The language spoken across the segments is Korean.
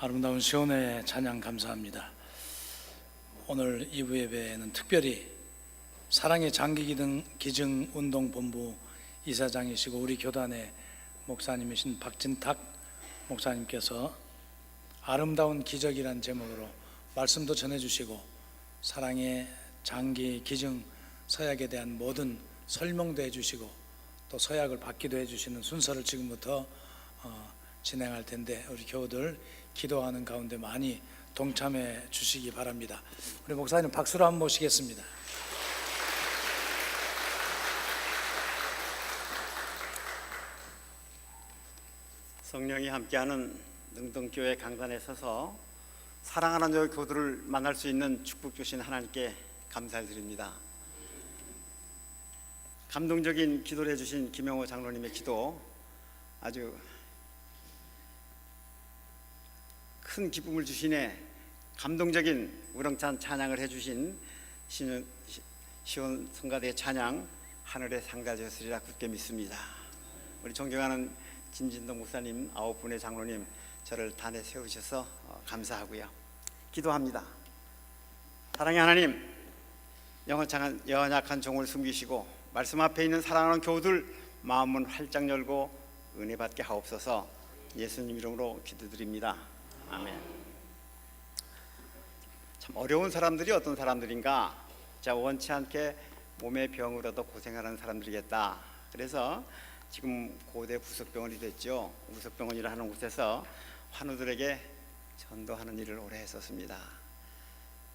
아름다운 시온의 찬양 감사합니다. 오늘 2부 예배는 특별히 사랑의 장기기증운동본부 이사장이시고 우리 교단의 목사님이신 박진탁 목사님께서 아름다운 기적이란 제목으로 말씀도 전해주시고 사랑의 장기기증 서약에 대한 모든 설명도 해주시고 또 서약을 받기도 해주시는 순서를 지금부터 진행할 텐데 우리 교우들 기도하는 가운데 많이 동참해 주시기 바랍니다. 우리 목사님 박수로 한번 모시겠습니다. 성령이 함께하는 능동교회 강단에 서서 사랑하는 저희 교우들을 만날 수 있는 축복 주신 하나님께 감사를 드립니다. 감동적인 기도를 해주신 김영호 장로님의 기도, 아주 큰 기쁨을 주시네. 감동적인 우렁찬 찬양을 해주신 시온 성가대의 찬양 하늘에 상가되었으리라 굳게 믿습니다. 우리 존경하는 김진동 목사님, 9분의 장로님, 저를 단에 세우셔서 감사하고요. 기도합니다. 사랑의 하나님, 연약한 종을 숨기시고 말씀 앞에 있는 사랑하는 교우들 마음은 활짝 열고 은혜 받게 하옵소서. 예수님 이름으로 기도드립니다. 아멘. 참 어려운 사람들이 어떤 사람들인가? 자, 원치 않게 몸의 병으로도 고생하는 사람들이겠다. 그래서 지금 고대 부석병원이 됐죠. 부석병원이라 하는 곳에서 환우들에게 전도하는 일을 오래 했었습니다.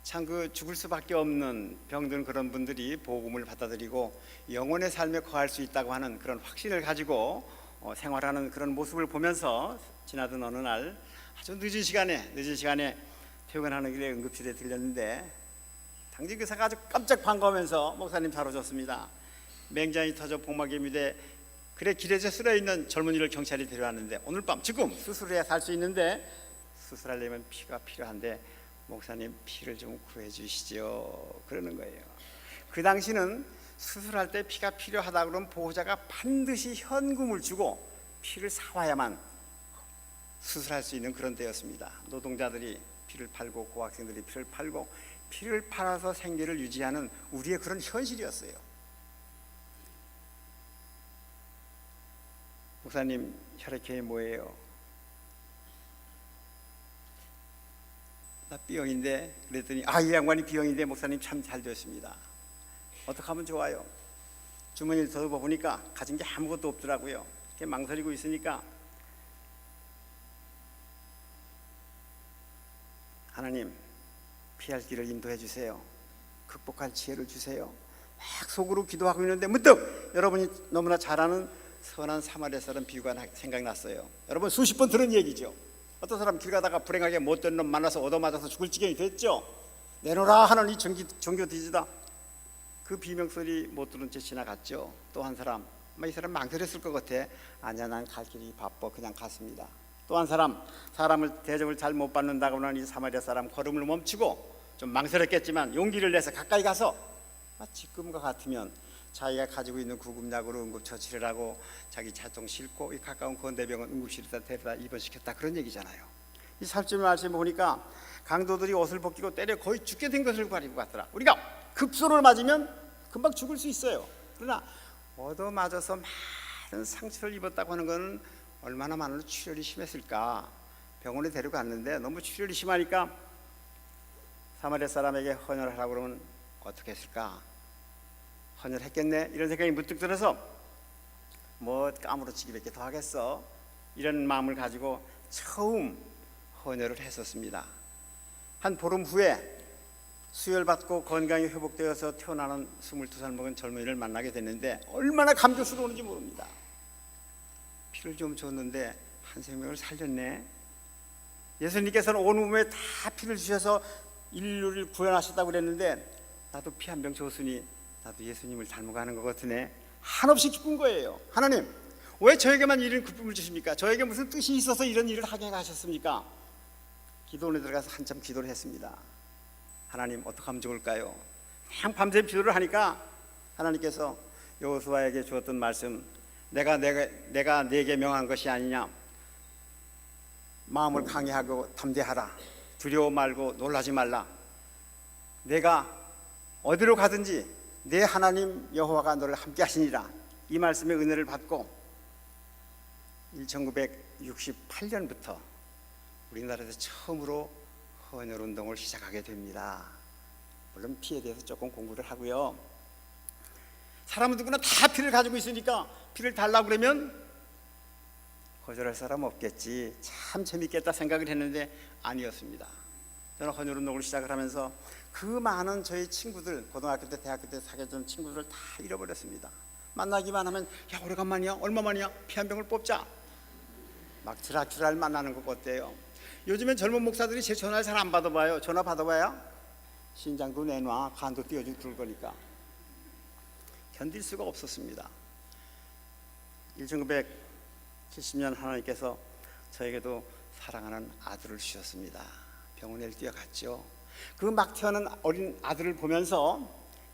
참 그 죽을 수밖에 없는 병든 그런 분들이 복음을 받아들이고 영혼의 삶에 거할 수 있다고 하는 그런 확신을 가지고 생활하는 그런 모습을 보면서 지나던 어느 날 아주 늦은 시간에 퇴근하는 길에 응급실에 들렸는데 당직 의사가 아주 깜짝 반가우면서 목사님 잘 오셨습니다. 맹장이 터져 복막이 미대 그래 길에서 쓰러있는 젊은이를 경찰이 데려왔는데 오늘 밤 지금 수술해야 살 수 있는데 수술하려면 피가 필요한데 목사님 피를 좀 구해 주시죠 그러는 거예요. 그 당시는 수술할 때 피가 필요하다 그러면 보호자가 반드시 현금을 주고 피를 사와야만 수술할 수 있는 그런 때였습니다. 노동자들이 피를 팔고 고학생들이 피를 팔고 피를 팔아서 생계를 유지하는 우리의 그런 현실이었어요. 목사님 혈액형이 뭐예요? 나 B형인데 그랬더니 이 양반이 B형인데 목사님 참 잘 되었습니다. 어떻게 하면 좋아요? 주머니를 더듬어 보니까 가진 게 아무것도 없더라고요. 망설이고 있으니까 하나님 피할 길을 인도해 주세요. 극복할 지혜를 주세요. 막 속으로 기도하고 있는데 문득 여러분이 너무나 잘 아는 선한 사마리아 사람 비유가 생각났어요. 여러분 수십 번 들은 얘기죠. 어떤 사람 길 가다가 불행하게 못된 놈 만나서 얻어맞아서 죽을 지경이 됐죠. 내놓으라 하는 이 정교 뒤지다 그 비명소리 못 들은 채 지나갔죠. 또 한 사람 이 사람 망설였을 것 같아. 아니야 난 갈 길이 바빠 그냥 갔습니다. 또 한 사람 사람을 대접을 잘 못 받는다고 하는 이 사마리아 사람 걸음을 멈추고 좀 망설였겠지만 용기를 내서 가까이 가서 지금과 같으면 자기가 가지고 있는 구급약으로 응급처치를 하고 자기 차통 싣고 이 가까운 건대병원 응급실에다 데려다 입원시켰다 그런 얘기잖아요. 이 살찌는 말씀을 보니까 강도들이 옷을 벗기고 때려 거의 죽게 된 것을 가지고 갔더라. 우리가 급소를 맞으면 금방 죽을 수 있어요. 그러나 얻어맞아서 많은 상처를 입었다고 하는 것은 얼마나 많은 출혈이 심했을까. 병원에 데려갔는데 너무 출혈이 심하니까 사마리아 사람에게 헌혈하라고 그러면 어떻게 했을까? 헌혈했겠네 이런 생각이 문득 들어서 뭐 까무러치기밖에 더 하겠어 이런 마음을 가지고 처음 헌혈을 했었습니다. 한 보름 후에 수혈받고 건강이 회복되어서 태어나는 22살 먹은 젊은이를 만나게 됐는데 얼마나 감격스러운지 모릅니다. 피를 좀 줬는데 한 생명을 살렸네. 예수님께서는 온 몸에 다 피를 주셔서 인류를 구원하셨다고 그랬는데 나도 피 한 병 줬으니 나도 예수님을 닮아가는 것 같으네. 한없이 기쁜 거예요. 하나님 왜 저에게만 이런 기쁨을 주십니까? 저에게 무슨 뜻이 있어서 이런 일을 하게 하셨습니까? 기도원에 들어가서 한참 기도를 했습니다. 하나님 어떻게 하면 좋을까요? 그냥 밤새 기도를 하니까 하나님께서 여호수아에게 주었던 말씀 내가 네게 명한 것이 아니냐 마음을 강해하고 담대하라. 두려워 말고 놀라지 말라. 내가 어디로 가든지 내 하나님 여호와가 너를 함께 하시니라. 이 말씀의 은혜를 받고 1968년부터 우리나라에서 처음으로 헌혈 운동을 시작하게 됩니다. 물론 피에 대해서 조금 공부를 하고요. 사람은 누구나 다 피를 가지고 있으니까 피를 달라고 그러면 거절할 사람 없겠지, 참 재밌겠다 생각을 했는데 아니었습니다. 저는 헌혈 운동을 시작을 하면서 그 많은 저희 친구들, 고등학교 때 대학교 때 사귀었던 친구들을 다 잃어버렸습니다. 만나기만 하면 야 오래간만이야, 얼마만이야, 피 한 병을 뽑자. 막 지랄지랄 만나는 것 같대요. 요즘엔 젊은 목사들이 제 전화를 잘 안 받아봐요. 전화 받아봐야 신장도 내놔, 간도 띄워줄 거니까. 견딜 수가 없었습니다. 1970년 하나님께서 저에게도 사랑하는 아들을 주셨습니다. 병원에 뛰어갔죠. 그 막 태어난 어린 아들을 보면서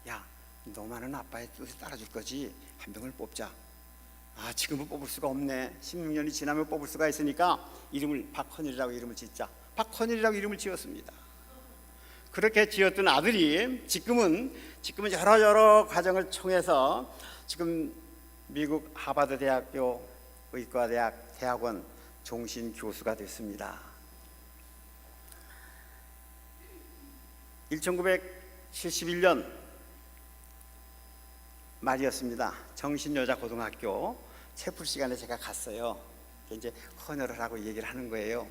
야, 너만은 아빠의 뜻에 따라줄 거지, 한 병을 뽑자. 아, 지금은 뽑을 수가 없네. 16년이 지나면 뽑을 수가 있으니까 이름을 박헌일이라고 이름을 짓자. 박헌일이라고 이름을 지었습니다. 그렇게 지었던 아들이 지금은 여러 과정을 통해서 지금 미국 하버드 대학교 의과대학 대학원 종신 교수가 됐습니다. 1971년 말이었습니다. 정신여자고등학교 채플 시간에 제가 갔어요. 이제 헌혈을 하고 얘기를 하는 거예요.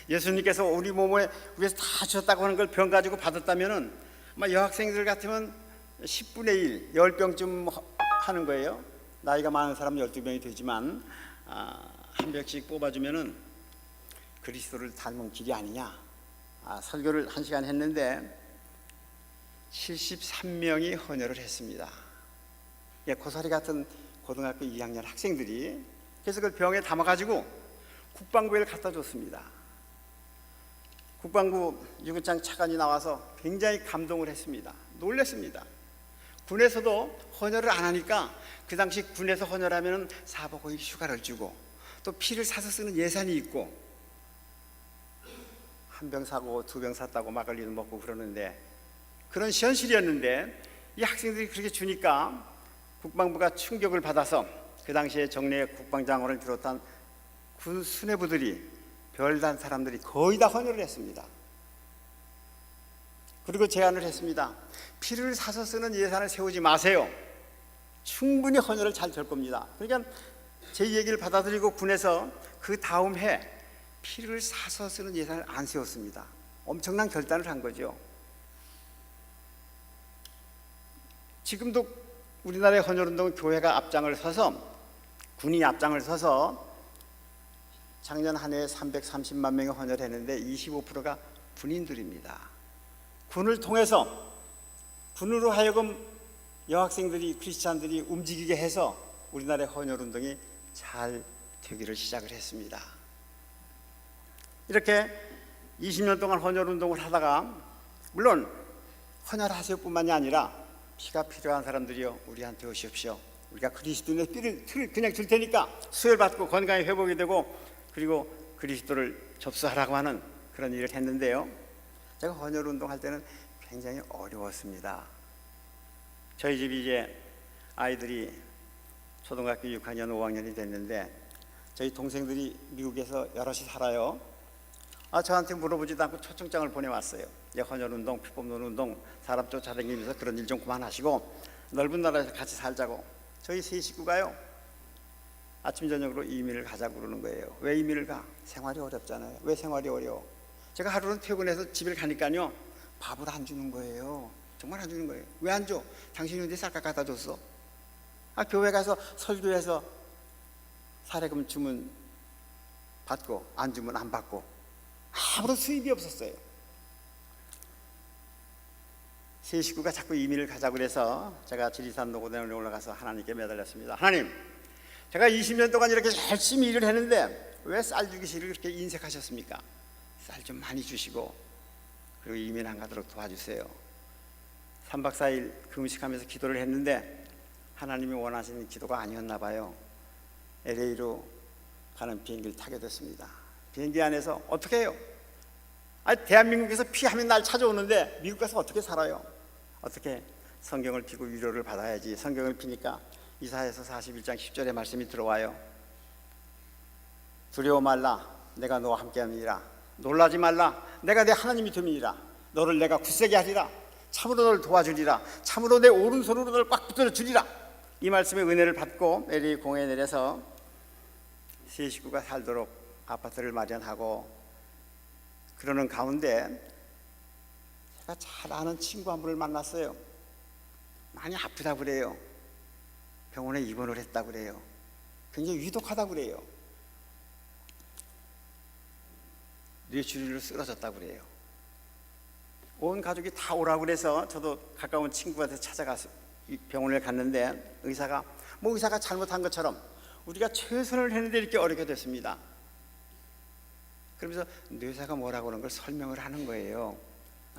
예수님께서 우리 몸에 위해서 다 주셨다고 하는 걸 병 가지고 받았다면은 아마 여학생들 같으면 10분의 1, 10병쯤 하는 거예요. 나이가 많은 사람은 12병이 되지만 한 병씩 뽑아주면은 그리스도를 닮은 길이 아니냐. 설교를 1시간 했는데 73명이 헌혈을 했습니다. 고사리 같은 고등학교 2학년 학생들이 그래서 그걸 병에 담아가지고 국방부에 갖다 줬습니다. 국방부 유급장 차관이 나와서 굉장히 감동을 했습니다. 놀랐습니다. 군에서도 헌혈을 안 하니까 그 당시 군에서 헌혈하면 4박 5일 휴가를 주고 또 피를 사서 쓰는 예산이 있고 한 병 사고 2병 샀다고 막걸리도 먹고 그러는데 그런 현실이었는데 이 학생들이 그렇게 주니까 국방부가 충격을 받아서 그 당시에 정례 국방장관을 비롯한 군 수뇌부들이 별단 사람들이 거의 다 헌혈을 했습니다. 그리고 제안을 했습니다. 피를 사서 쓰는 예산을 세우지 마세요. 충분히 헌혈을 잘 될 겁니다. 그러니까 제 얘기를 받아들이고 군에서 그 다음 해 피를 사서 쓰는 예산을 안 세웠습니다. 엄청난 결단을 한 거죠. 지금도 우리나라의 헌혈운동은 교회가 앞장을 서서 군이 앞장을 서서 작년 한 해에 330만 명이 헌혈했는데 25%가 군인들입니다. 군을 통해서 군으로 하여금 여학생들이 크리스찬들이 움직이게 해서 우리나라의 헌혈운동이 잘 되기를 시작을 했습니다. 이렇게 20년 동안 헌혈운동을 하다가 물론 헌혈하세요 뿐만이 아니라 피가 필요한 사람들이요 우리한테 오십시오. 우리가 그리스도의 피를 그냥 줄 테니까 수혈받고 건강이 회복이 되고 그리고 그리스도를 접수하라고 하는 그런 일을 했는데요. 제가 헌혈운동 할 때는 굉장히 어려웠습니다. 저희 집이 이제 아이들이 초등학교 6학년, 5학년이 됐는데 저희 동생들이 미국에서 여럿이 살아요. 저한테 물어보지도 않고 초청장을 보내왔어요. 헌혈운동, 피 뽑는 운동, 사람 쫓아다니면서 그런 일 좀 그만하시고 넓은 나라에서 같이 살자고. 저희 세 식구가요 아침 저녁으로 이민을 가자고 그러는 거예요. 왜 이민을 가? 생활이 어렵잖아요. 왜 생활이 어려워? 제가 하루는 퇴근해서 집에 가니까요 밥을 안 주는 거예요. 정말 안 주는 거예요. 왜 안 줘? 당신이 언제 쌀값 갖다 줬어? 교회 가서 설교해서 사례금 주면 받고 안 주면 안 받고 아무런 수입이 없었어요. 세 식구가 자꾸 이민을 가자고 그래서 제가 지리산 노고단에 올라가서 하나님께 매달렸습니다. 하나님, 제가 20년 동안 이렇게 열심히 일을 했는데 왜 쌀 주기 싫을 그렇게 인색하셨습니까? 쌀 좀 많이 주시고 그리고 이민 안 가도록 도와주세요. 3박 4일 금식하면서 기도를 했는데 하나님이 원하시는 기도가 아니었나 봐요. LA로 가는 비행기를 타게 됐습니다. 비행기 안에서 어떻게 해요? 아니, 대한민국에서 피하면 날 찾아오는데 미국 가서 어떻게 살아요? 어떻게 성경을 피고 위로를 받아야지. 성경을 피니까 이사야서 41장 10절의 말씀이 들어와요. 두려워 말라, 내가 너와 함께함이니라. 놀라지 말라, 내가 내 하나님이 됨이니라. 너를 내가 굳세게 하리라. 참으로 너를 도와주리라. 참으로 내 오른손으로 너를 꽉 붙들어 주리라. 이 말씀의 은혜를 받고 LA 공회에 내려서 세 식구가 살도록 아파트를 마련하고 그러는 가운데 제가 잘 아는 친구 한 분을 만났어요. 많이 아프다고 그래요. 병원에 입원을 했다고 그래요. 굉장히 위독하다고 그래요. 뇌출혈로 쓰러졌다고 그래요. 온 가족이 다 오라고 그래서 저도 가까운 친구한테 찾아가서 병원을 갔는데 의사가 잘못한 것처럼 우리가 최선을 했는데 이렇게 어렵게 됐습니다. 그러면서 뇌사가 뭐라고 하는 걸 설명을 하는 거예요.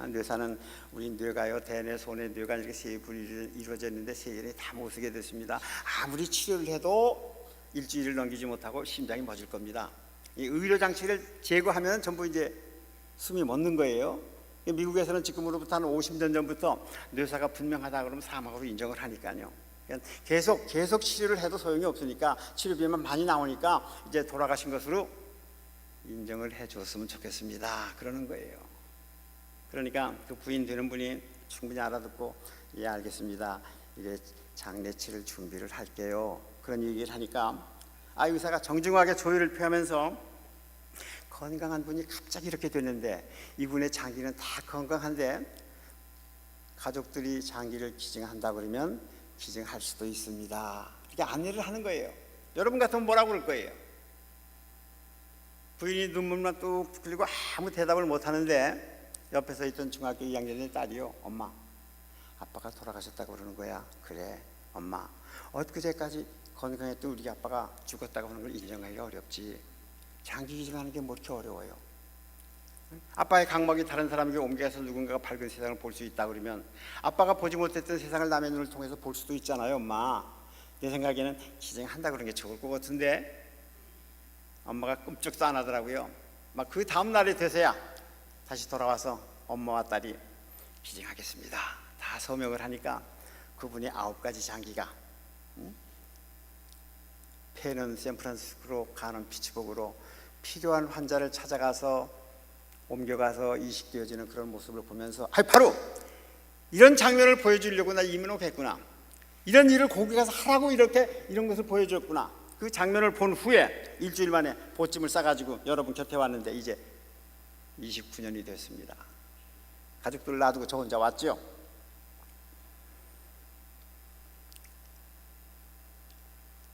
뇌사는 우리 뇌가요, 대뇌, 소뇌, 뇌가 이렇게 세 분이 이루어져 있는데 세 개를 다 못 쓰게 됐습니다. 아무리 치료를 해도 일주일을 넘기지 못하고 심장이 멎을 겁니다. 이 의료 장치를 제거하면 전부 이제 숨이 멎는 거예요. 미국에서는 지금으로부터 한 50년 전부터 뇌사가 분명하다 그러면 사망으로 인정을 하니까요. 계속 치료를 해도 소용이 없으니까 치료비만 많이 나오니까 이제 돌아가신 것으로 인정을 해줬으면 좋겠습니다. 그러는 거예요. 그러니까 그 부인 되는 분이 충분히 알아듣고 예 알겠습니다. 이제 장례치를 준비를 할게요. 그런 얘기를 하니까 의사가 정중하게 조의를 표하면서 건강한 분이 갑자기 이렇게 됐는데 이분의 장기는 다 건강한데 가족들이 장기를 기증한다 그러면 기증할 수도 있습니다. 이렇게 안내를 하는 거예요. 여러분 같으면 뭐라고 그럴 거예요? 부인이 눈물만 뚝 흘리고 아무 대답을 못 하는데 옆에서 있던 중학교 2학년의 딸이요. 엄마, 아빠가 돌아가셨다고 그러는 거야. 그래, 엄마. 엊그제까지 건강했던 우리 아빠가 죽었다고 하는 걸 인정하기가 어렵지. 장기 기증하는 게 뭐 이렇게 어려워요. 아빠의 강목이 다른 사람에게 옮겨서 누군가가 밝은 세상을 볼 수 있다 그러면 아빠가 보지 못했던 세상을 남의 눈을 통해서 볼 수도 있잖아요. 엄마, 내 생각에는 기증한다 그런 게 좋을 것 같은데 엄마가 끔찍도 안 하더라고요. 막 그 다음 날이 돼서야 다시 돌아와서 엄마와 딸이 기증하겠습니다. 다 서명을 하니까 그분이 9가지 장기가 폐는 샌프란시스코로 가는 피츠버그로 필요한 환자를 찾아가서 옮겨가서 이식되어지는 그런 모습을 보면서 바로 이런 장면을 보여주려고 나 이민옥했구나. 이런 일을 거기 가서 하라고 이런 것을 보여줬구나. 그 장면을 본 후에 일주일 만에 보찜을 싸가지고 여러분 곁에 왔는데 이제 29년이 됐습니다. 가족들 놔두고 저 혼자 왔죠.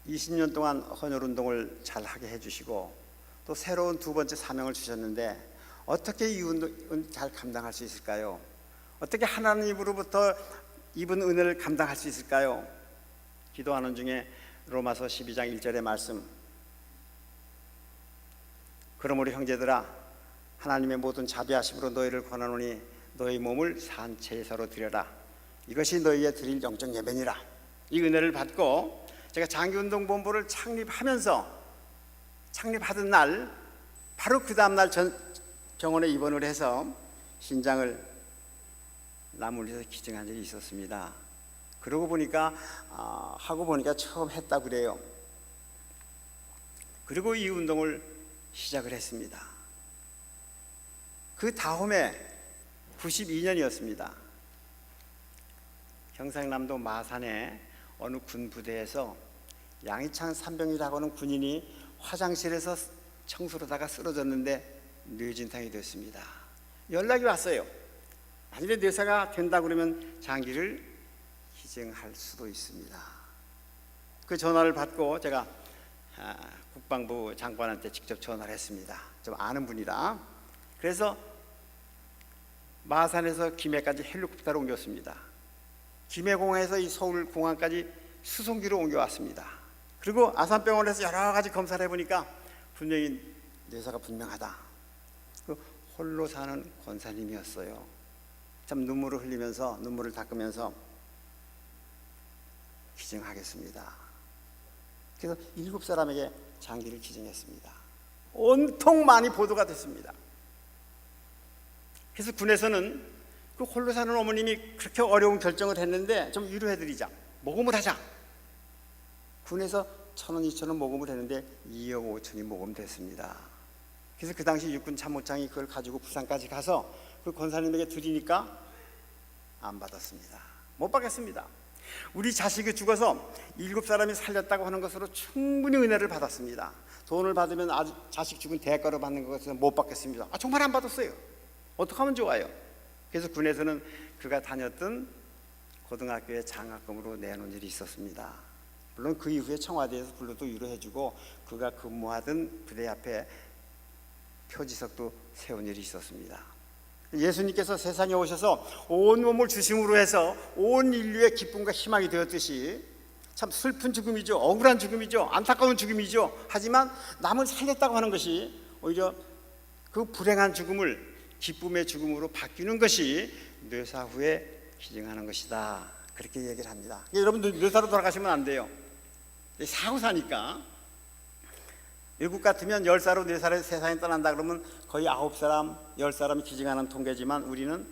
(20년) 동안 헌혈운동을 잘 하게 해주시고 또 새로운 두 번째 사명을 주셨는데 어떻게 이 운동을 잘 감당할 수 있을까요? 어떻게 하나님으로부터 입은 은혜를 감당할 수 있을까요? 기도하는 중에 로마서 12장 1절의 말씀, 그러므로 형제들아 하나님의 모든 자비하심으로 너희를 권하노니 너희 몸을 산 제사로 드려라. 이것이 너희의 드릴 영적 예배니라. 이 은혜를 받고 제가 장기운동본부를 창립하던 날 바로 그 다음 날 병원에 입원을 해서 신장을 나물려서 기증한 적이 있었습니다. 그러고 보니까 하고 보니까 처음 했다 그래요. 그리고 이 운동을 시작을 했습니다. 그 다음에 92년이었습니다. 경상남도 마산의 어느 군부대에서 양희창 산병이라고 하는 군인이 화장실에서 청소하다가 쓰러졌는데 뇌진탕이 됐습니다. 연락이 왔어요. 만일에 뇌사가 된다 그러면 장기를 기증할 수도 있습니다. 그 전화를 받고 제가 국방부 장관한테 직접 전화를 했습니다. 좀 아는 분이라. 그래서 마산에서 김해까지 헬리콥터로 옮겼습니다. 김해공항에서 이 서울공항까지 수송기로 옮겨왔습니다. 그리고 아산병원에서 여러 가지 검사를 해보니까 분명히 뇌사가 분명하다. 그 홀로 사는 권사님이었어요. 참 눈물을 흘리면서 눈물을 닦으면서 기증하겠습니다. 그래서 7사람에게 장기를 기증했습니다. 온통 많이 보도가 됐습니다. 그래서 군에서는 그 홀로 사는 어머님이 그렇게 어려운 결정을 했는데 좀 위로해드리자, 모금을 하자. 군에서 1,000원, 2,000원 모금을 했는데 2억 5천이 모금됐습니다. 그래서 그 당시 육군 참모장이 그걸 가지고 부산까지 가서 그 권사님에게 드리니까 안 받았습니다. 못 받겠습니다. 우리 자식이 죽어서 7사람이 살렸다고 하는 것으로 충분히 은혜를 받았습니다. 돈을 받으면 아주 자식 죽은 대가로 받는 것은 못 받겠습니다. 정말 안 받았어요. 어떻게 하면 좋아요? 그래서 군에서는 그가 다녔던 고등학교에 장학금으로 내놓은 일이 있었습니다. 물론 그 이후에 청와대에서 불러도 위로해주고 그가 근무하던 부대 앞에 표지석도 세운 일이 있었습니다. 예수님께서 세상에 오셔서 온 몸을 주심으로 해서 온 인류의 기쁨과 희망이 되었듯이 참 슬픈 죽음이죠. 억울한 죽음이죠. 안타까운 죽음이죠. 하지만 남을 살렸다고 하는 것이 오히려 그 불행한 죽음을 기쁨의 죽음으로 바뀌는 것이 뇌사 후에 기증하는 것이다. 그렇게 얘기를 합니다. 여러분들 뇌사로 돌아가시면 안 돼요. 사후 사니까. 외국 같으면 10살로 4살에 세상에 떠난다 그러면 거의 9사람, 10사람이 기증하는 통계지만 우리는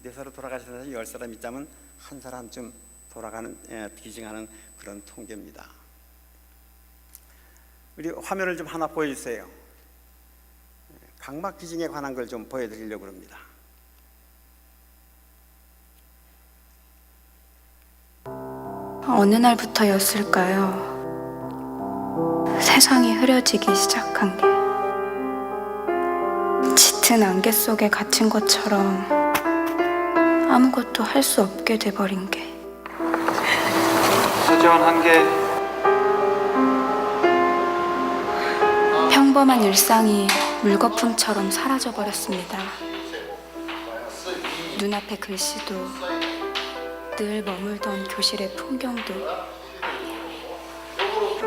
4살로 돌아가시는 사람이 10사람 있다면 한 사람쯤 기증하는 그런 통계입니다. 우리 화면을 좀 하나 보여주세요. 각막 기증에 관한 걸 좀 보여드리려고 합니다. 어느 날부터였을까요? 세상이 흐려지기 시작한 게 짙은 안개 속에 갇힌 것처럼 아무것도 할 수 없게 돼버린 게 소지원 한 개. 평범한 일상이 물거품처럼 사라져버렸습니다. 눈앞의 글씨도 늘 머물던 교실의 풍경도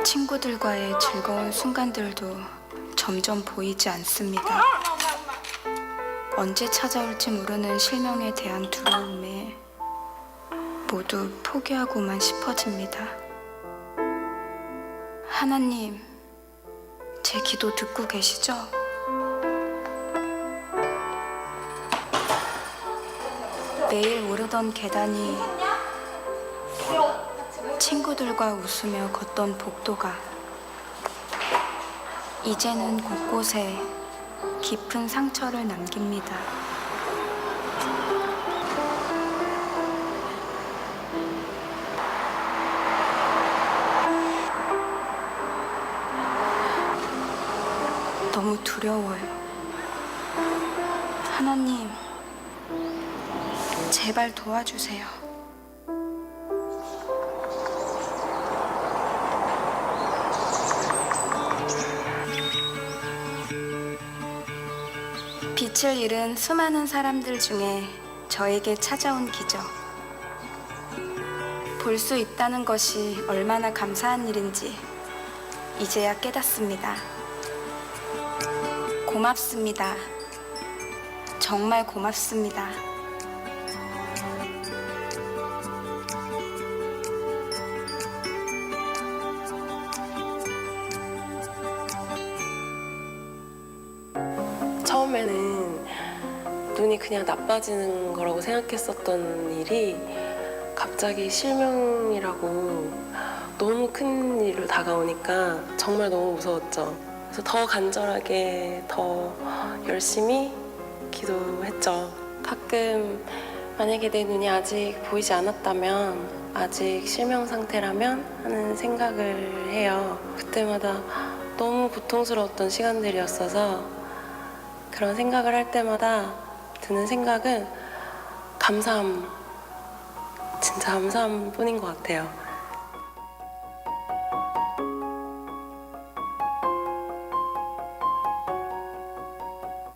친구들과의 즐거운 순간들도 점점 보이지 않습니다. 언제 찾아올지 모르는 실명에 대한 두려움에 모두 포기하고만 싶어집니다. 하나님, 제 기도 듣고 계시죠? 매일 오르던 계단이 친구들과 웃으며 걷던 복도가 이제는 곳곳에 깊은 상처를 남깁니다. 너무 두려워요. 하나님, 제발 도와주세요. 빛을 잃은 수많은 사람들 중에 저에게 찾아온 기적. 볼 수 있다는 것이 얼마나 감사한 일인지 이제야 깨닫습니다. 고맙습니다. 정말 고맙습니다. 처음에는 눈이 그냥 나빠지는 거라고 생각했었던 일이 갑자기 실명이라고 너무 큰 일로 다가오니까 정말 너무 무서웠죠. 그래서 더 간절하게 더 열심히 기도했죠. 가끔 만약에 내 눈이 아직 보이지 않았다면, 아직 실명 상태라면 하는 생각을 해요. 그때마다 너무 고통스러웠던 시간들이었어서 그런 생각을 할 때마다 드는 생각은 감사함, 진짜 감사함 뿐인 것 같아요.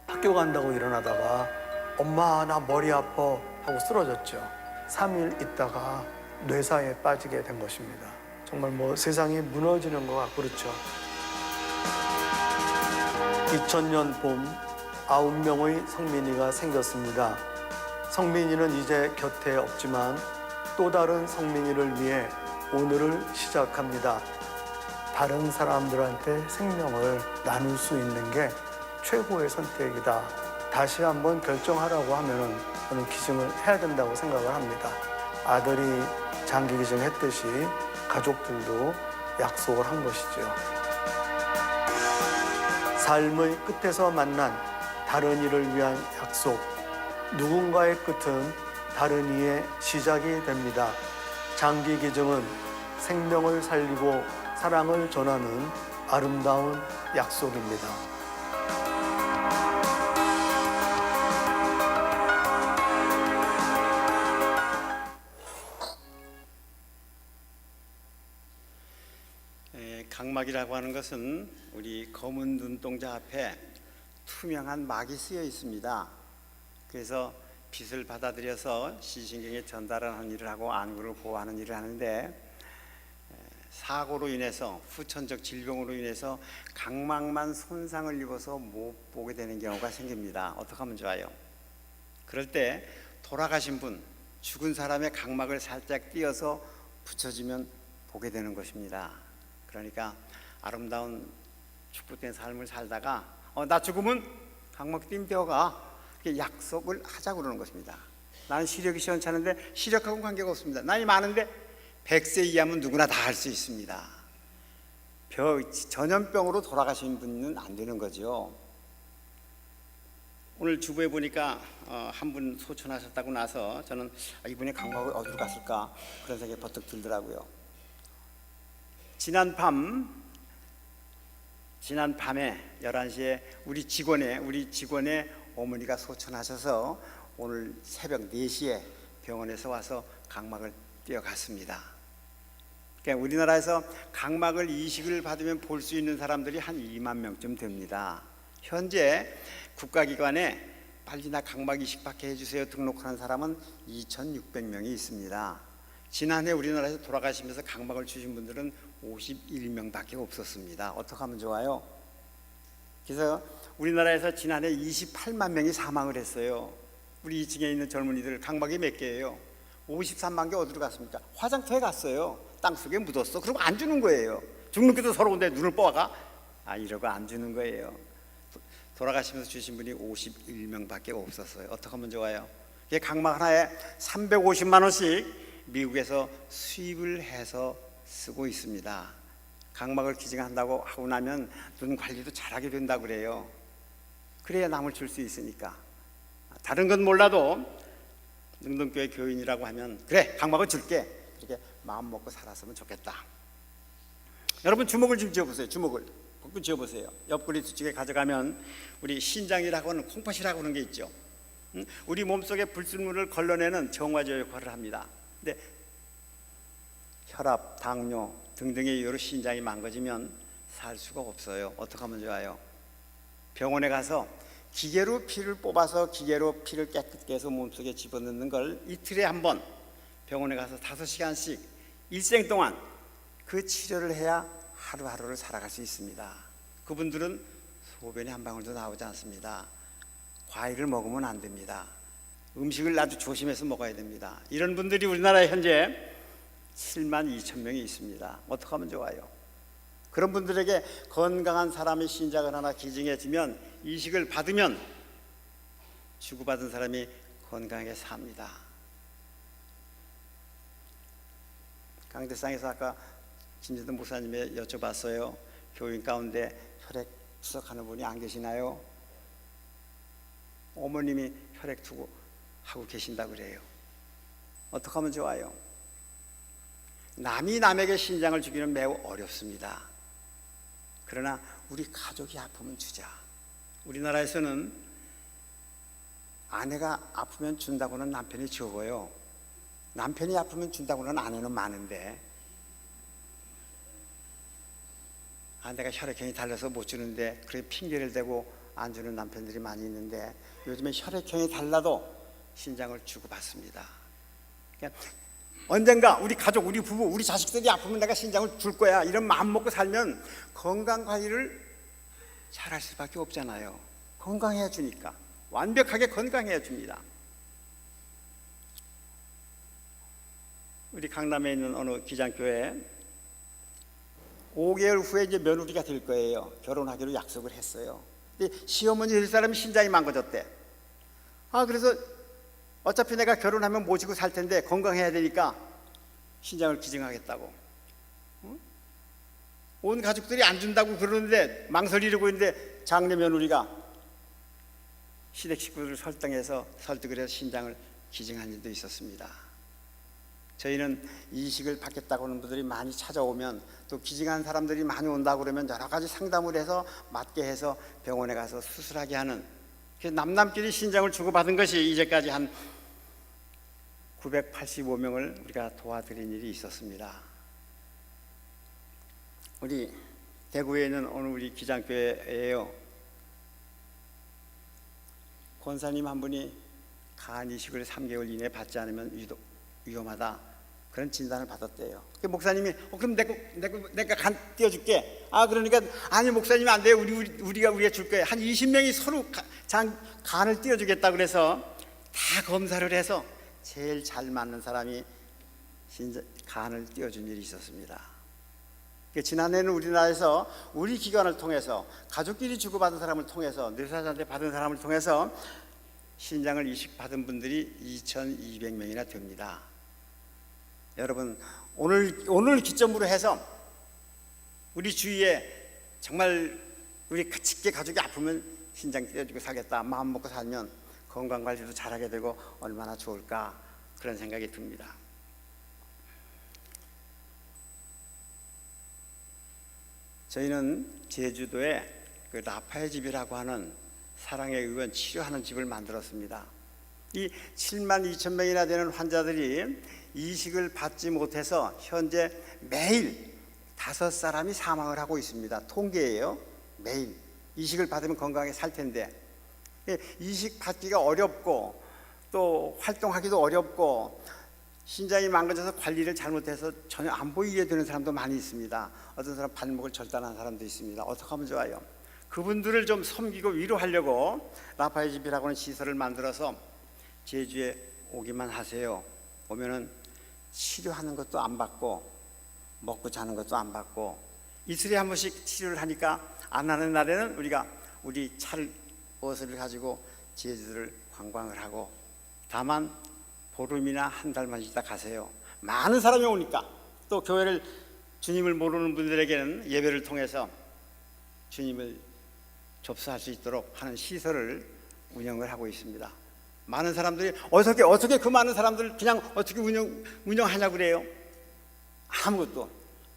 학교 간다고 일어나다가 엄마 나 머리 아파 하고 쓰러졌죠. 3일 있다가 뇌사에 빠지게 된 것입니다. 정말 세상이 무너지는 것 같고 그렇죠. 2000년 봄 9명의 성민이가 생겼습니다. 성민이는 이제 곁에 없지만 또 다른 성민이를 위해 오늘을 시작합니다. 다른 사람들한테 생명을 나눌 수 있는 게 최고의 선택이다. 다시 한번 결정하라고 하면은 저는 기증을 해야 된다고 생각을 합니다. 아들이 장기 기증했듯이 가족들도 약속을 한 것이죠. 삶의 끝에서 만난 다른 이를 위한 약속. 누군가의 끝은 다른 이의 시작이 됩니다. 장기 기증은 생명을 살리고 사랑을 전하는 아름다운 약속입니다. 각막이라고 하는 것은 우리 검은 눈동자 앞에 투명한 막이 쓰여 있습니다. 그래서 빛을 받아들여서 시신경에 전달하는 일을 하고 안구를 보호하는 일을 하는데, 사고로 인해서 후천적 질병으로 인해서 각막만 손상을 입어서 못 보게 되는 경우가 생깁니다. 어떻게 하면 좋아요? 그럴 때 돌아가신 분, 죽은 사람의 각막을 살짝 띄어서 붙여주면 보게 되는 것입니다. 그러니까 아름다운 축복된 삶을 살다가 나 죽으면 각막 띄면 되어가, 이렇게 약속을 하자고 그러는 것입니다. 나는 시력이 시원찮은데 시력하고는 관계가 없습니다. 나이 많은데 100세 이하면 누구나 다 할 수 있습니다. 전염병으로 돌아가신 분은 안 되는 거죠. 오늘 주부에 보니까 한 분 소천하셨다고 나서 저는 이분의 각막이 어디로 갔을까 그런 생각이 버뜩 들더라고요. 지난 밤에 11시에 우리 직원의 어머니가 소천하셔서 오늘 새벽 4시에 병원에서 와서 각막을 띄어갔습니다. 그러니까 우리나라에서 각막을 이식을 받으면 볼 수 있는 사람들이 한 2만 명쯤 됩니다. 현재 국가기관에 빨리 나 각막 이식 받게 해주세요 등록하는 사람은 2,600명이 있습니다. 지난해 우리나라에서 돌아가시면서 각막을 주신 분들은 51명밖에 없었습니다. 어떻게 하면 좋아요? 그래서 우리나라에서 지난해 28만 명이 사망을 했어요. 우리 2층에 있는 젊은이들 각막이 몇 개예요? 53만 개 어디로 갔습니까? 화장터에 갔어요. 땅속에 묻었어. 그러고 안 주는 거예요. 죽는 게도 서러운데 눈을 뽑아가? 이러고 안 주는 거예요. 돌아가시면서 주신 분이 51명밖에 없었어요. 어떻게 하면 좋아요? 각막 하나에 350만 원씩 미국에서 수입을 해서 쓰고 있습니다. 각막을 기증한다고 하고 나면 눈 관리도 잘하게 된다고 그래요. 그래야 남을 줄 수 있으니까. 다른 건 몰라도 능동교회 교인이라고 하면 그래 각막을 줄게, 이렇게 마음 먹고 살았으면 좋겠다. 여러분 주먹을 좀 쥐어보세요. 주먹을 꼭 쥐어보세요. 옆구리 뒤쪽에 가져가면 우리 신장이라고 하는 콩팥이라고 하는 게 있죠. 우리 몸속에 불순물을 걸러내는 정화조 역할을 합니다. 근데 혈압, 당뇨 등등의 이유로 신장이 망가지면 살 수가 없어요. 어떻게 하면 좋아요? 병원에 가서 기계로 피를 뽑아서 기계로 피를 깨끗게 해서 몸속에 집어넣는 걸 이틀에 한 번 병원에 가서 5시간씩 일생 동안 그 치료를 해야 하루하루를 살아갈 수 있습니다. 그분들은 소변이 한 방울도 나오지 않습니다. 과일을 먹으면 안 됩니다. 음식을 아주 조심해서 먹어야 됩니다. 이런 분들이 우리나라에 현재 7만 2천 명이 있습니다. 어떻게 하면 좋아요? 그런 분들에게 건강한 사람의 신장을 하나 기증해주면, 이식을 받으면 주고받은 사람이 건강하게 삽니다. 강대상에서 아까 김재동 목사님에 여쭤봤어요. 교인 가운데 혈액 투석하는 분이 안 계시나요? 어머님이 혈액 투고 하고 계신다고 그래요. 어떻게 하면 좋아요? 남이 남에게 신장을 주기는 매우 어렵습니다. 그러나 우리 가족이 아프면 주자. 우리나라에서는 아내가 아프면 준다고는 남편이 적어요. 남편이 아프면 준다고는 아내는 많은데, 아내가 혈액형이 달라서 못 주는데 그렇게 핑계를 대고 안 주는 남편들이 많이 있는데, 요즘에 혈액형이 달라도 신장을 주고받습니다. 그러니까 언젠가 우리 가족, 우리 부부, 우리 자식들이 아프면 내가 신장을 줄 거야, 이런 마음 먹고 살면 건강관리를 잘할 수밖에 없잖아요. 건강해야 주니까. 완벽하게 건강해야 줍니다. 우리 강남에 있는 어느 기장교회 5개월 후에 이제 며느리가 될 거예요. 결혼하기로 약속을 했어요. 근데 시어머니 될 사람이 신장이 망가졌대. 그래서 어차피 내가 결혼하면 모시고 살 텐데 건강해야 되니까 신장을 기증하겠다고. 온 가족들이 안 준다고 그러는데 망설이려고 했는데 장내 며느리가 시댁 식구들을 설득을 해서 신장을 기증한 일도 있었습니다. 저희는 이식을 받겠다고 하는 분들이 많이 찾아오면, 또 기증한 사람들이 많이 온다고 그러면 여러 가지 상담을 해서 맞게 해서 병원에 가서 수술하게 하는, 남남끼리 신장을 주고받은 것이 이제까지 한 985명을 우리가 도와드린 일이 있었습니다. 우리 대구에 있는 어느 우리 기장교회예요. 권사님 한 분이 간 이식을 3개월 이내에 받지 않으면 위험하다, 그런 진단을 받았대요. 목사님이 그럼 내가 간 띄워줄게. 그러니까 아니 목사님이 안 돼요. 우리가 줄 거예요. 한 20명이 서로 간을 띄워주겠다 그래서 다 검사를 해서 제일 잘 맞는 사람이 간을 띄워준 일이 있었습니다. 지난해는 우리나라에서 우리 기관을 통해서 가족끼리 주고받은 사람을 통해서, 뇌사자한테 받은 사람을 통해서 신장을 이식받은 분들이 2,200명이나 됩니다. 여러분, 오늘 기점으로 해서 우리 주위에 정말 우리 직계 가족이 아프면 신장 떼어주고 살겠다 마음 먹고 살면 건강관리도 잘하게 되고 얼마나 좋을까, 그런 생각이 듭니다. 저희는 제주도에 그 라파의 집이라고 하는 사랑의 의원 치료하는 집을 만들었습니다. 이 7만 2천 명이나 되는 환자들이 이식을 받지 못해서 현재 매일 5사람이 사망을 하고 있습니다. 통계예요. 매일 이식을 받으면 건강하게 살 텐데 이식 받기가 어렵고 또 활동하기도 어렵고 신장이 망가져서 관리를 잘못해서 전혀 안 보이게 되는 사람도 많이 있습니다. 어떤 사람 발목을 절단한 사람도 있습니다. 어떻게 하면 좋아요? 그분들을 좀 섬기고 위로하려고 라파의 집이라고 하는 시설을 만들어서 제주에 오기만 하세요. 오면은 치료하는 것도 안 받고 먹고 자는 것도 안 받고 이틀에 한 번씩 치료를 하니까 안 하는 날에는 우리가 우리 차를 버스를 가지고 제주도를 관광을 하고, 다만 보름이나 한 달만 있다 가세요. 많은 사람이 오니까 또 교회를, 주님을 모르는 분들에게는 예배를 통해서 주님을 접수할 수 있도록 하는 시설을 운영을 하고 있습니다. 많은 사람들이 어떻게 그 많은 사람들을 그냥 어떻게 운영하냐고 그래요. 아무것도.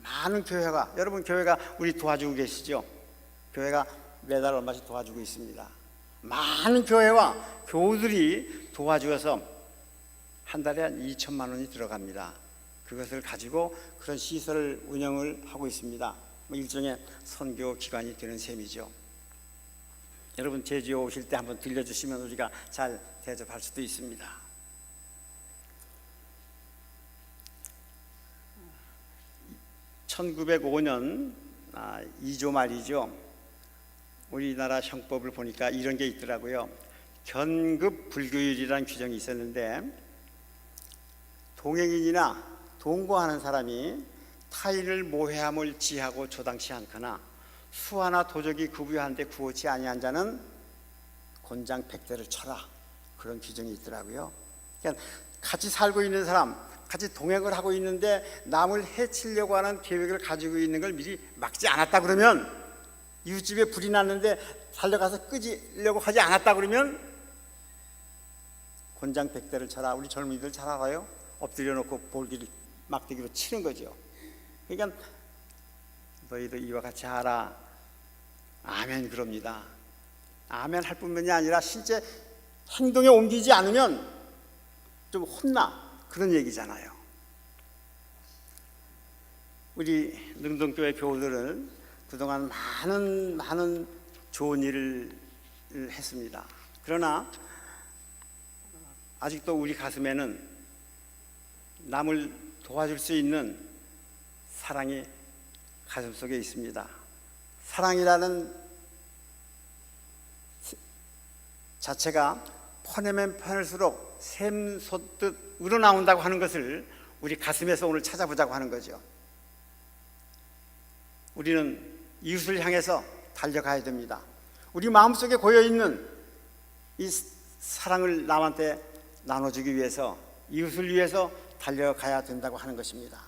많은 교회가, 여러분 교회가 우리 도와주고 계시죠? 교회가 매달 얼마씩 도와주고 있습니다. 많은 교회와 교우들이 도와주어서 한 달에 한 2천만 원이 들어갑니다. 그것을 가지고 그런 시설을 운영을 하고 있습니다. 일종의 선교 기관이 되는 셈이죠. 여러분 제주에 오실 때 한번 들려주시면 우리가 잘 대접할 수도 있습니다. 1905년 2조 말이죠. 우리나라 형법을 보니까 이런 게 있더라고요. 견급 불교율이라는 규정이 있었는데, 동행인이나 동거하는 사람이 타인을 모해함을 지하고 조당치 않거나 수하나 도적이 구부하는데 구호치 아니한 자는 곤장 100대를 쳐라, 그런 규정이 있더라고요. 그러니까 같이 살고 있는 사람, 같이 동행을 하고 있는데 남을 해치려고 하는 계획을 가지고 있는 걸 미리 막지 않았다 그러면, 이웃집에 불이 났는데 달려가서 끄지려고 하지 않았다 그러면 곤장 100대를 쳐라. 우리 젊은이들 잘 알아요. 엎드려 놓고 볼기를 막대기로 치는 거죠. 그러니까 너희도 이와 같이 하라. 아멘 그럽니다. 아멘 할 뿐만이 아니라 실제 행동에 옮기지 않으면 좀 혼나, 그런 얘기잖아요. 우리 능동교회 교우들은 그동안 많은 좋은 일을 했습니다. 그러나 아직도 우리 가슴에는 남을 도와줄 수 있는 사랑이 가슴속에 있습니다. 사랑이라는 자체가 퍼내면 퍼낼수록 샘솟듯 우러나온다고 하는 것을 우리 가슴에서 오늘 찾아보자고 하는 거죠. 우리는 이웃을 향해서 달려가야 됩니다. 우리 마음속에 고여있는 이 사랑을 남한테 나눠주기 위해서, 이웃을 위해서 달려가야 된다고 하는 것입니다.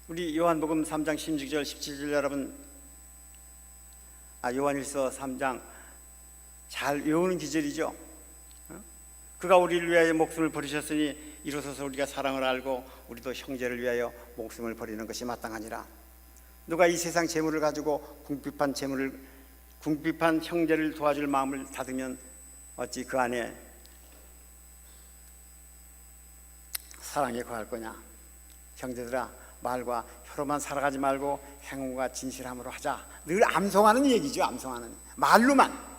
우리 요한복음 3장 16절 17절 여러분, 요한일서 3장 잘 외우는 기절이죠. 그가 우리를 위하여 목숨을 버리셨으니 이로소서 우리가 사랑을 알고 우리도 형제를 위하여 목숨을 버리는 것이 마땅하니라. 누가 이 세상 재물을 가지고 궁핍한 형제를 도와줄 마음을 닫으면 어찌 그 안에 사랑에 거할 거냐. 형제들아, 말과 혀로만 살아가지 말고 행함과 진실함으로 하자. 늘 암송하는 얘기죠. 암송하는 말로만.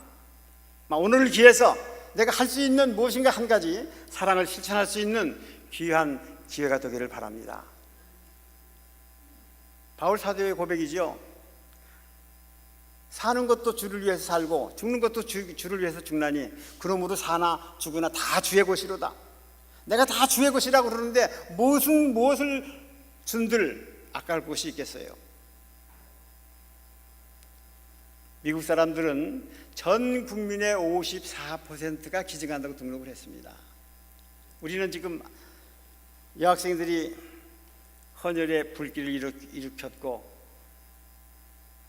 오늘을 기해서 내가 할 수 있는 무엇인가 한 가지 사랑을 실천할 수 있는 귀한 기회가 되기를 바랍니다. 바울 사도의 고백이죠. 사는 것도 주를 위해서 살고 죽는 것도 주를 위해서 죽나니 그러므로 사나 죽으나 다 주의 것이로다. 내가 다 주의 것이라고 그러는데 무엇을 준들 아까울 것이 있겠어요. 미국 사람들은 전 국민의 54%가 기증한다고 등록을 했습니다. 우리는 지금 여학생들이 헌혈의 불길을 일으켰고,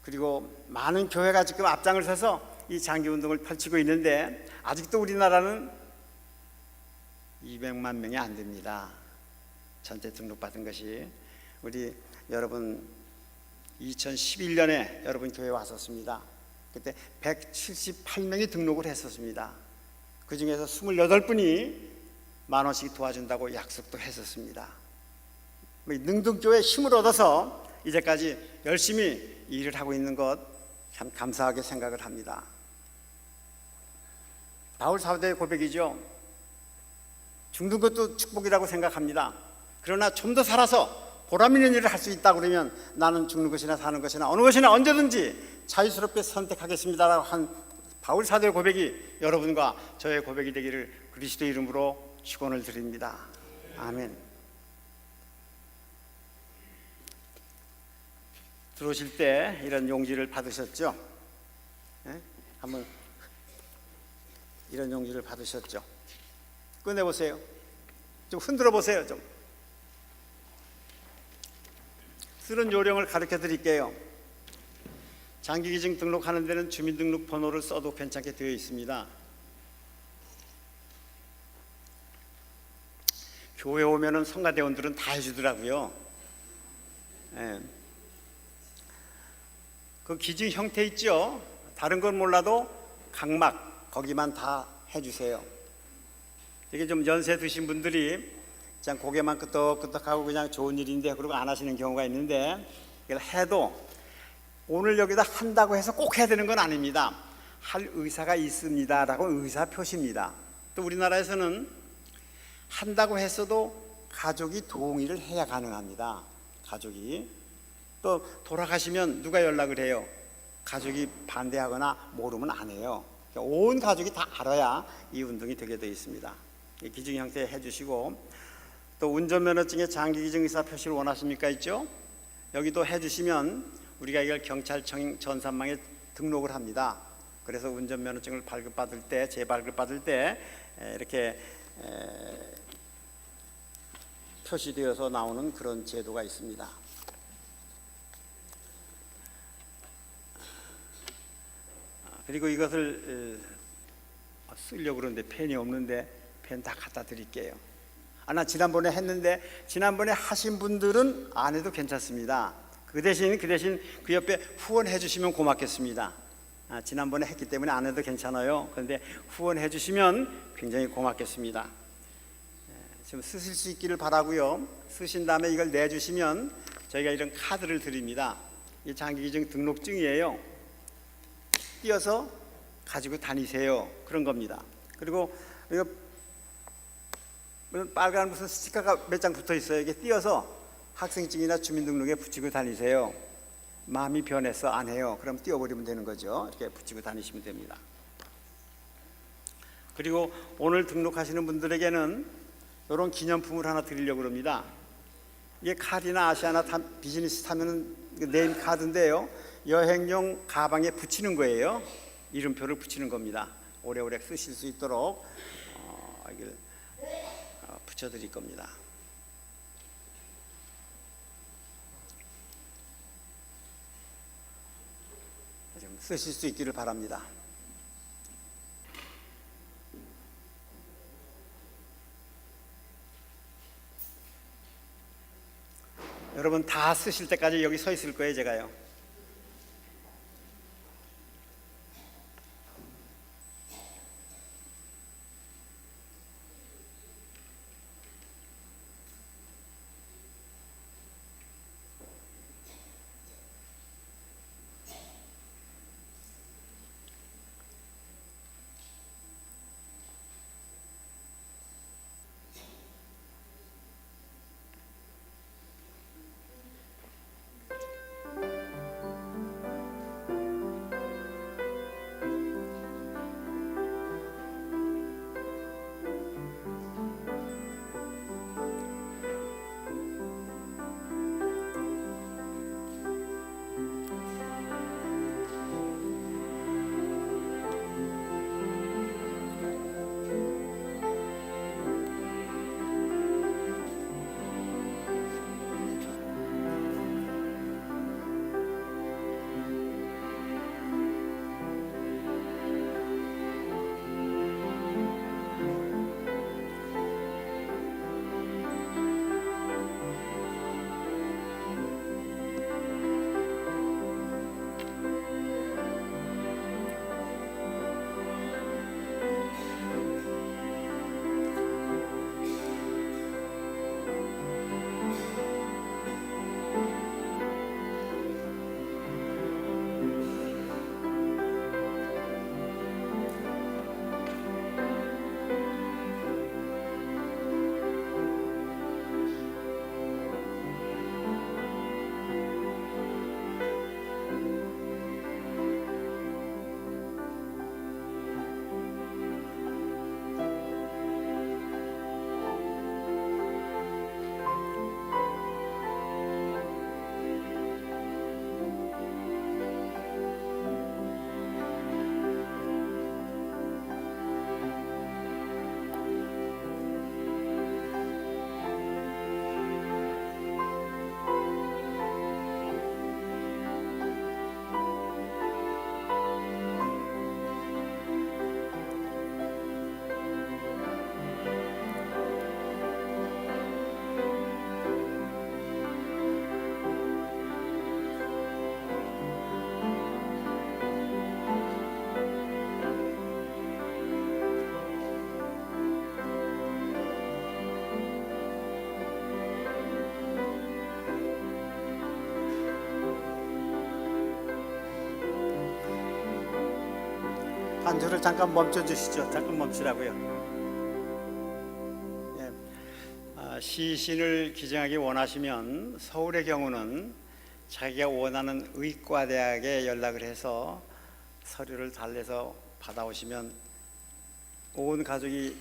그리고 많은 교회가 지금 앞장을 서서 이 장기운동을 펼치고 있는데 아직도 우리나라는 200만 명이 안 됩니다. 전체 등록받은 것이. 우리 여러분 2011년에 여러분 교회에 왔었습니다. 그때 178명이 등록을 했었습니다. 그 중에서 28분이 10,000원씩 도와준다고 약속도 했었습니다. 능동교회 힘을 얻어서 이제까지 열심히 일을 하고 있는 것 참 감사하게 생각을 합니다. 바울 사도의 고백이죠. 죽는 것도 축복이라고 생각합니다. 그러나 좀 더 살아서 보람 있는 일을 할 수 있다 그러면 나는 죽는 것이나 사는 것이나 어느 것이나 언제든지 자유스럽게 선택하겠습니다라고 한 바울 사도의 고백이 여러분과 저의 고백이 되기를 그리스도 이름으로 축원을 드립니다. 아멘. 들어오실 때 이런 용지를 받으셨죠? 네? 한번 이런 용지를 받으셨죠? 꺼내보세요. 좀 흔들어 보세요. 좀 쓰는 요령을 가르쳐 드릴게요. 장기기증 등록하는 데는 주민등록번호를 써도 괜찮게 되어 있습니다. 교회 오면은 성가대원들은 다 해주더라고요. 네. 그 기증 형태 있죠? 다른 건 몰라도 각막 거기만 다 해주세요. 이게 좀 연세 드신 분들이 그냥 고개만 끄덕끄덕하고 그냥 좋은 일인데 그러고 안 하시는 경우가 있는데, 이걸 해도 오늘 여기다 한다고 해서 꼭 해야 되는 건 아닙니다. 할 의사가 있습니다 라고 의사 표시입니다. 또 우리나라에서는 한다고 했어도 가족이 동의를 해야 가능합니다. 가족이. 또 돌아가시면 누가 연락을 해요? 가족이 반대하거나 모르면 안 해요. 온 가족이 다 알아야 이 운동이 되게 되어 있습니다. 기증 형태 해주시고, 또 운전면허증에 장기기증 의사 표시를 원하십니까? 있죠? 여기도 해주시면 우리가 이걸 경찰청 전산망에 등록을 합니다. 그래서 운전면허증을 발급받을 때, 재발급받을 때 이렇게 표시되어서 나오는 그런 제도가 있습니다. 그리고 이것을 쓰려고 그러는데 펜이 없는데 펜 다 갖다 드릴게요. 나 지난번에 했는데, 지난번에 하신 분들은 안 해도 괜찮습니다. 그 대신 그 옆에 후원해 주시면 고맙겠습니다. 지난번에 했기 때문에 안 해도 괜찮아요. 그런데 후원해 주시면 굉장히 고맙겠습니다. 지금 쓰실 수 있기를 바라고요. 쓰신 다음에 이걸 내주시면 저희가 이런 카드를 드립니다. 이 장기기증 등록증이에요. 띄어서 가지고 다니세요. 그런 겁니다. 그리고 이거 빨간 무슨 스티커가 몇 장 붙어 있어요. 이게 띄어서 학생증이나 주민등록에 붙이고 다니세요. 마음이 변해서 안 해요. 그럼 띄워버리면 되는 거죠. 이렇게 붙이고 다니시면 됩니다. 그리고 오늘 등록하시는 분들에게는 이런 기념품을 하나 드리려고 합니다. 이게 칼이나 아시아나 비즈니스 타면은 네임 카드인데요. 여행용 가방에 붙이는 거예요. 이름표를 붙이는 겁니다. 오래오래 쓰실 수 있도록 이걸 붙여드릴 겁니다. 좀 쓰실 수 있기를 바랍니다. 여러분 다 쓰실 때까지 여기 서 있을 거예요, 제가요. 반주를 잠깐 멈춰 주시죠. 잠깐 멈추라고요. 예. 시신을 기증하기 원하시면 서울의 경우는 자기가 원하는 의과대학에 연락을 해서 서류를 달래서 받아오시면 온 가족이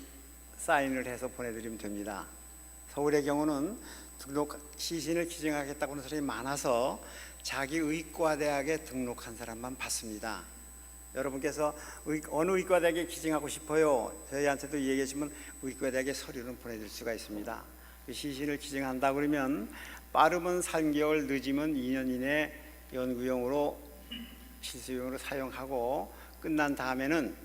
사인을 해서 보내드리면 됩니다. 서울의 경우는 시신을 기증하겠다고 하는 사람이 많아서 자기 의과대학에 등록한 사람만 받습니다. 여러분께서 어느 의과대학에 기증하고 싶어요? 저희한테도 얘기해 주시면 의과대학에 서류는 보내줄 수가 있습니다. 시신을 기증한다 그러면 빠르면 3개월, 늦으면 2년 이내 연구용으로 실수용으로 사용하고 끝난 다음에는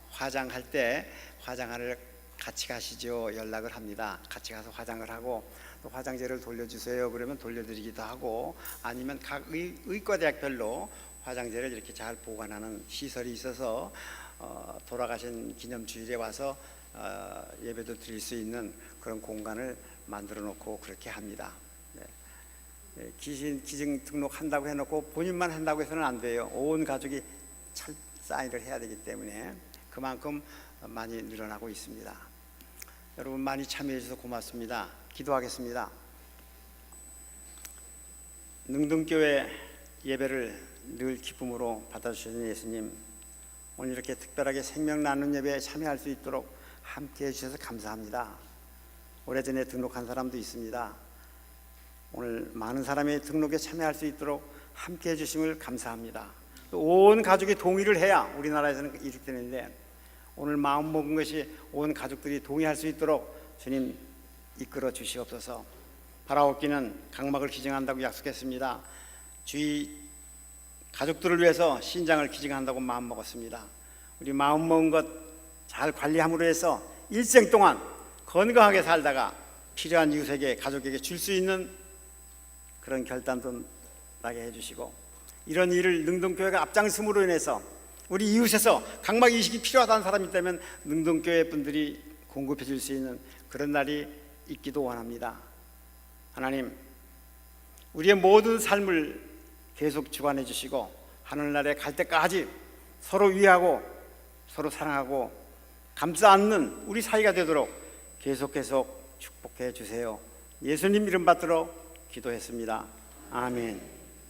화장할 때 화장하러 같이 가시죠. 연락을 합니다. 같이 가서 화장을 하고 또 화장제를 돌려주세요. 그러면 돌려드리기도 하고 아니면 각 의과대학별로 화장제를 이렇게 잘 보관하는 시설이 있어서 돌아가신 기념주일에 와서 예배도 드릴 수 있는 그런 공간을 만들어 놓고 그렇게 합니다. 네. 기증 등록한다고 해놓고 본인만 한다고 해서는 안 돼요. 온 가족이 사인을 해야 되기 때문에 그만큼 많이 늘어나고 있습니다. 여러분 많이 참여해 주셔서 고맙습니다. 기도하겠습니다. 능동교회 예배를 늘 기쁨으로 받아주시는 예수님, 오늘 이렇게 특별하게 생명 나누는 예배에 참여할 수 있도록 함께해 주셔서 감사합니다. 오래전에 등록한 사람도 있습니다. 오늘 많은 사람이 등록에 참여할 수 있도록 함께 해주심을 감사합니다. 또 온 가족이 동의를 해야 우리나라에서는 이렇게 되는데 오늘 마음먹은 것이 온 가족들이 동의할 수 있도록 주님 이끌어 주시옵소서. 바라옵기는 각막을 기증한다고 약속했습니다. 주의 가족들을 위해서 신장을 기증한다고 마음먹었습니다. 우리 마음먹은 것 잘 관리함으로 해서 일생 동안 건강하게 살다가 필요한 이웃에게 가족에게 줄 수 있는 그런 결단도 나게 해주시고 이런 일을 능동교회가 앞장섬으로 인해서 우리 이웃에서 각막 이식이 필요하다는 사람이 있다면 능동교회 분들이 공급해 줄 수 있는 그런 날이 있기도 원합니다. 하나님, 우리의 모든 삶을 계속 주관해 주시고 하늘나라에 갈 때까지 서로 위하고 서로 사랑하고 감싸 안는 우리 사이가 되도록 계속 축복해 주세요. 예수님 이름 받들어 기도했습니다. 아멘.